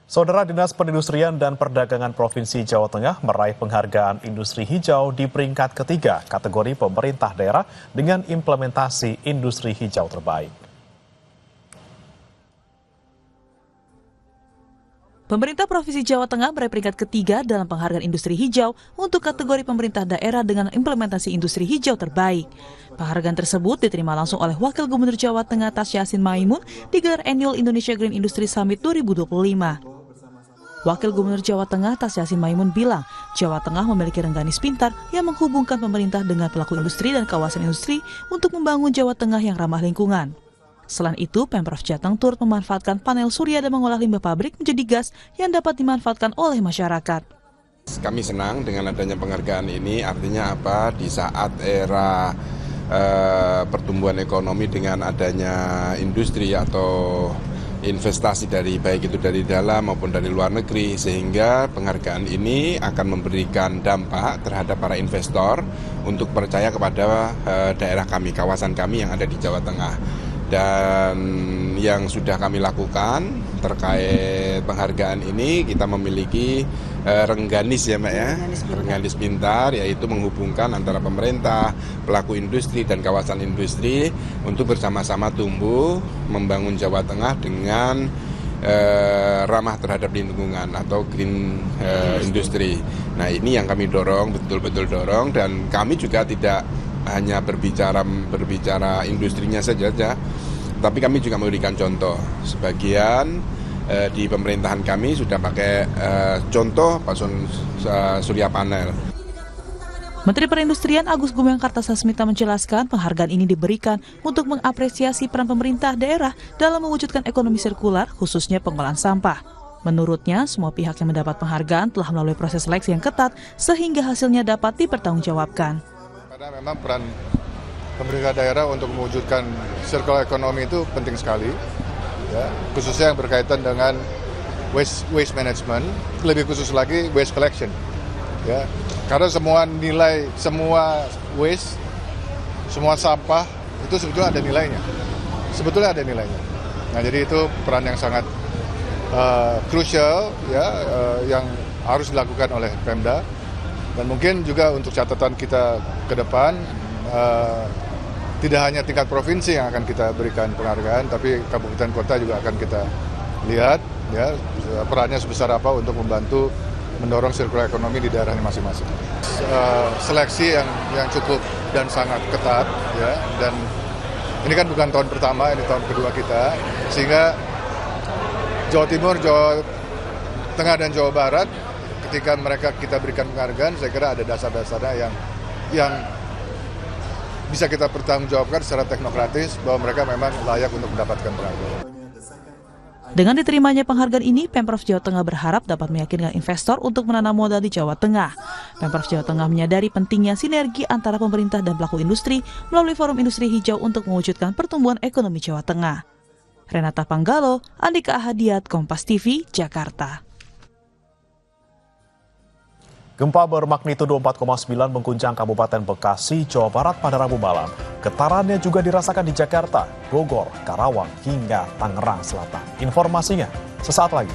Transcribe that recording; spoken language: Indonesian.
Saudara Dinas Perindustrian dan Perdagangan Provinsi Jawa Tengah meraih penghargaan industri hijau di peringkat ketiga kategori pemerintah daerah dengan implementasi industri hijau terbaik. Pemerintah Provinsi Jawa Tengah meraih peringkat ketiga dalam penghargaan industri hijau untuk kategori pemerintah daerah dengan implementasi industri hijau terbaik. Penghargaan tersebut diterima langsung oleh Wakil Gubernur Jawa Tengah Tas Yassin Maimun di gelar Annual Indonesia Green Industry Summit 2025. Wakil Gubernur Jawa Tengah Tas Yassin Maimun bilang, Jawa Tengah memiliki rengganis pintar yang menghubungkan pemerintah dengan pelaku industri dan kawasan industri untuk membangun Jawa Tengah yang ramah lingkungan. Selain itu, Pemprov Jateng turut memanfaatkan panel surya dan mengolah limbah pabrik menjadi gas yang dapat dimanfaatkan oleh masyarakat. Kami senang dengan adanya penghargaan ini, artinya apa? Di saat era pertumbuhan ekonomi dengan adanya industri atau investasi baik itu dari dalam maupun dari luar negeri, sehingga penghargaan ini akan memberikan dampak terhadap para investor untuk percaya kepada daerah kami, kawasan kami yang ada di Jawa Tengah. Dan yang sudah kami lakukan terkait penghargaan ini, kita memiliki rengganis ya Mbak ya, rengganis pintar, yaitu menghubungkan antara pemerintah, pelaku industri dan kawasan industri untuk bersama-sama tumbuh membangun Jawa Tengah dengan ramah terhadap lingkungan atau green industry. Nah ini yang kami dorong, betul-betul dorong, dan kami juga tidak hanya berbicara industrinya saja, tapi kami juga memberikan contoh. Sebagian di pemerintahan kami sudah pakai contoh pason surya panel. Menteri Perindustrian Agus Gumiwang Kartasasmita menjelaskan penghargaan ini diberikan untuk mengapresiasi peran pemerintah daerah dalam mewujudkan ekonomi sirkular, khususnya pengolahan sampah. Menurutnya, semua pihak yang mendapat penghargaan telah melalui proses seleksi yang ketat sehingga hasilnya dapat dipertanggungjawabkan. Karena memang peran pemerintah daerah untuk mewujudkan circular ekonomi itu penting sekali, ya, khususnya yang berkaitan dengan waste management, lebih khusus lagi waste collection, ya, karena semua nilai, semua waste, semua sampah itu sebetulnya ada nilainya, Nah, jadi itu peran yang sangat krusial, ya, yang harus dilakukan oleh Pemda. Dan mungkin juga untuk catatan kita ke depan, tidak hanya tingkat provinsi yang akan kita berikan penghargaan, tapi kabupaten kota juga akan kita lihat, ya, perannya sebesar apa untuk membantu mendorong sirkular ekonomi di daerahnya masing-masing. Seleksi yang cukup dan sangat ketat, ya, dan ini kan bukan tahun pertama, ini tahun kedua kita, sehingga Jawa Timur, Jawa Tengah dan Jawa Barat, ketika kita berikan penghargaan, saya kira ada dasar-dasarnya yang bisa kita pertanggungjawabkan secara teknokratis bahwa mereka memang layak untuk mendapatkan penghargaan. Dengan diterimanya penghargaan ini, Pemprov Jawa Tengah berharap dapat meyakinkan investor untuk menanam modal di Jawa Tengah. Pemprov Jawa Tengah menyadari pentingnya sinergi antara pemerintah dan pelaku industri melalui Forum Industri Hijau untuk mewujudkan pertumbuhan ekonomi Jawa Tengah. Renata Panggalo, Andika Ahadiat, Kompas TV, Jakarta. Gempa bermagnitudo 4,9 mengguncang Kabupaten Bekasi, Jawa Barat pada Rabu malam. Getarannya juga dirasakan di Jakarta, Bogor, Karawang, hingga Tangerang Selatan. Informasinya sesaat lagi.